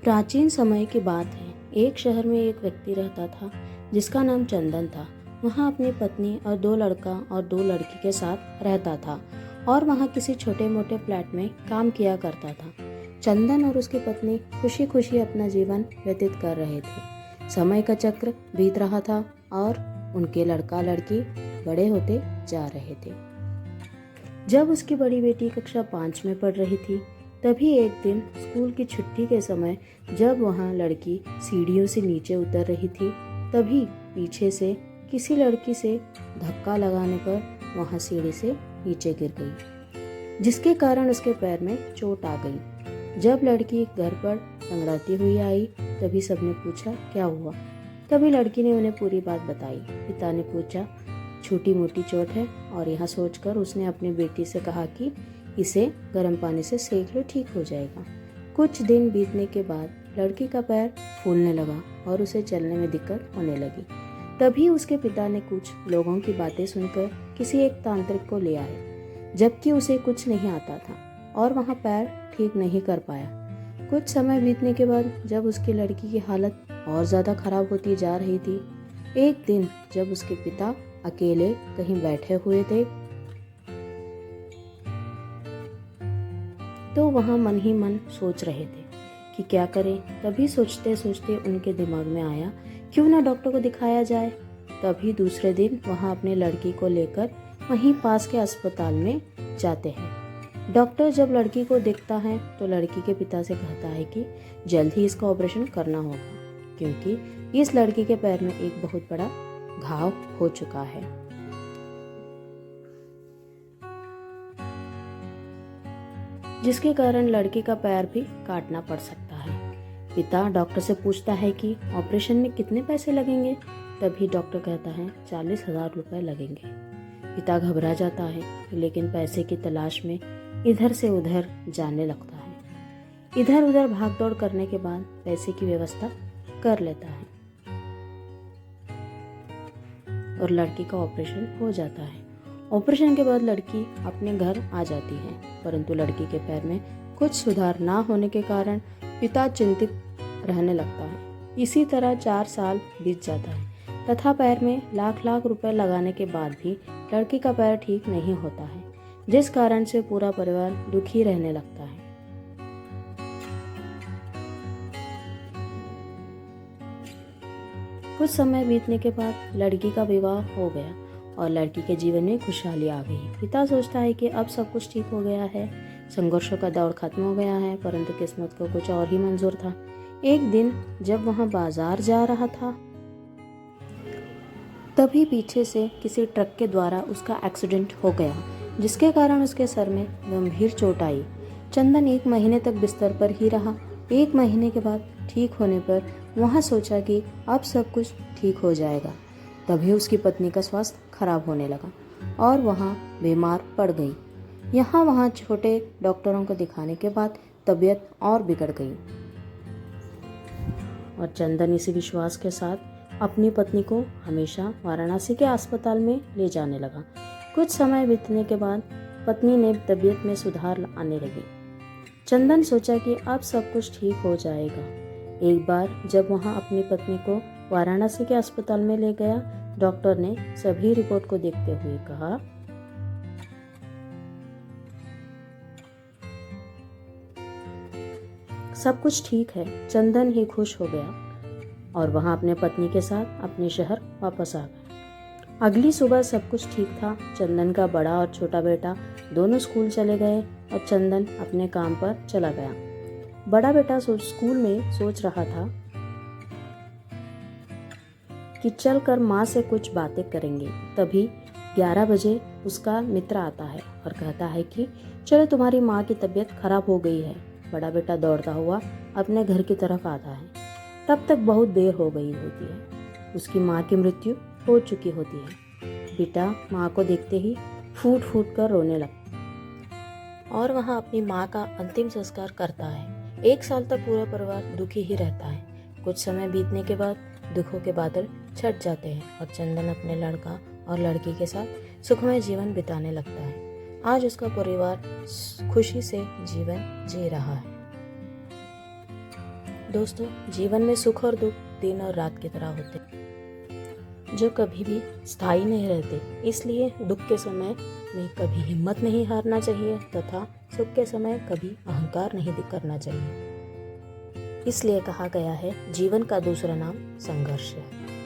प्राचीन समय की बात है। एक शहर में एक व्यक्ति रहता था जिसका नाम चंदन था। वहाँ अपनी पत्नी और 2 लड़का और 2 लड़की के साथ रहता था और वहाँ किसी छोटे मोटे फ्लैट में काम किया करता था। चंदन और उसकी पत्नी खुशी खुशी अपना जीवन व्यतीत कर रहे थे। समय का चक्र बीत रहा था और उनके लड़का लड़की बड़े होते जा रहे थे। जब उसकी बड़ी बेटी कक्षा 5 में पढ़ रही थी, तभी एक दिन स्कूल की छुट्टी के समय जब वहाँ लड़की सीढ़ियों से नीचे उतर रही थी, तभी पीछे से किसी लड़की से धक्का लगाने पर वहाँ सीढ़ी से नीचे गिर गई, जिसके कारण उसके पैर में चोट आ गई। जब लड़की घर पर लंगड़ाती हुई आई, तभी सबने पूछा क्या हुआ। तभी लड़की ने उन्हें पूरी बात बताई। पिता ने पूछा, छोटी मोटी चोट है, और यह सोचकर उसने अपनी बेटी से कहा कि इसे गर्म पानी से सेक लो, ठीक हो जाएगा। कुछ दिन बीतने के बाद लड़की का पैर फूलने लगा और उसे चलने में दिक्कत होने लगी। तभी उसके पिता ने कुछ लोगों की बातें सुनकर किसी एक तांत्रिक को ले आए, जबकि उसे कुछ नहीं आता था और वहाँ पैर ठीक नहीं कर पाया। कुछ समय बीतने के बाद जब उसकी लड़की की हालत और ज़्यादा खराब होती जा रही थी, एक दिन जब उसके पिता अकेले कहीं बैठे हुए थे, तो वहाँ मन ही मन सोच रहे थे कि क्या करें। तभी सोचते सोचते उनके दिमाग में आया, क्यों ना डॉक्टर को दिखाया जाए। तभी दूसरे दिन वहाँ अपने लड़की को लेकर वहीं पास के अस्पताल में जाते हैं। डॉक्टर जब लड़की को देखता है तो लड़की के पिता से कहता है कि जल्द ही इसका ऑपरेशन करना होगा, क्योंकि इस लड़की के पैर में एक बहुत बड़ा घाव हो चुका है। जिसके कारण लड़की का पैर भी काटना पड़ सकता है। पिता डॉक्टर से पूछता है कि ऑपरेशन में कितने पैसे लगेंगे। तभी डॉक्टर कहता है 40,000 रुपए लगेंगे। पिता घबरा जाता है, लेकिन पैसे की तलाश में इधर से उधर जाने लगता है। इधर उधर भागदौड़ करने के बाद पैसे की व्यवस्था कर लेता है और लड़की का ऑपरेशन हो जाता है। ऑपरेशन के बाद लड़की अपने घर आ जाती है, परंतु लड़की के पैर में कुछ सुधार ना होने के कारण पिता चिंतित रहने लगता है। इसी तरह 4 साल बीत जाता है तथा पैर में लाख लाख रुपए लगाने के बाद भी लड़की का पैर ठीक नहीं होता है, जिस कारण से पूरा परिवार दुखी रहने लगता है। कुछ समय बीतने के बाद लड़की का विवाह हो गया और लड़की के जीवन में खुशहाली आ गई। पिता सोचता है कि अब सब कुछ ठीक हो गया है, संघर्षों का दौर खत्म हो गया है, परंतु किस्मत को कुछ और ही मंजूर था। एक दिन जब वहाँ बाजार जा रहा था, तभी पीछे से किसी ट्रक के द्वारा उसका एक्सीडेंट हो गया, जिसके कारण उसके सर में गंभीर चोट आई। चंदन 1 महीने तक बिस्तर पर ही रहा। 1 महीने के बाद ठीक होने पर वहाँ सोचा कि अब सब कुछ ठीक हो जाएगा। तभी उसकी पत्नी का स्वास्थ्य खराब होने लगा और वहाँ बीमार पड़ गई। यहाँ वहाँ छोटे डॉक्टरों को दिखाने के बाद तबीयत और बिगड़ गई और चंदन इसी विश्वास के साथ अपनी पत्नी को हमेशा वाराणसी के अस्पताल में ले जाने लगा। कुछ समय बीतने के बाद पत्नी ने तबीयत में सुधार आने लगी। चंदन सोचा कि अब सब कुछ ठीक हो जाएगा। एक बार जब वहाँ अपनी पत्नी को वाराणसी के अस्पताल में ले गया, डॉक्टर ने सभी रिपोर्ट को देखते हुए कहा, सब कुछ ठीक है। चंदन ही खुश हो गया और वहां अपने पत्नी के साथ अपने शहर वापस आ गया। अगली सुबह सब कुछ ठीक था। चंदन का बड़ा और छोटा बेटा दोनों स्कूल चले गए और चंदन अपने काम पर चला गया। बड़ा बेटा स्कूल में सोच रहा था कि चल कर माँ से कुछ बातें करेंगे। तभी 11 बजे उसका मित्र आता है और कहता है कि चलो, तुम्हारी माँ की तबीयत खराब हो गई है। बड़ा बेटा दौड़ता हुआ अपने घर की तरफ आता है। तब तक बहुत देर हो गई होती है। उसकी माँ की मृत्यु हो चुकी होती है। बेटा माँ को देखते ही फूट फूट कर रोने लगता और वहाँ अपनी माँ का अंतिम संस्कार करता है। 1 साल तक पूरा परिवार दुखी ही रहता है। कुछ समय बीतने के बाद दुखों के बादल छट जाते हैं और चंदन अपने लड़का और लड़की के साथ सुखमय जीवन बिताने लगता है। आज उसका परिवार खुशी से जीवन जी रहा है। दोस्तों, जीवन में सुख और दुख दिन और रात की तरह होते हैं, जो कभी भी स्थायी नहीं रहते। इसलिए दुख के समय में कभी हिम्मत नहीं हारना चाहिए तथा सुख के समय कभी अहंकार नहीं करना चाहिए। इसलिए कहा गया है, जीवन का दूसरा नाम संघर्ष है।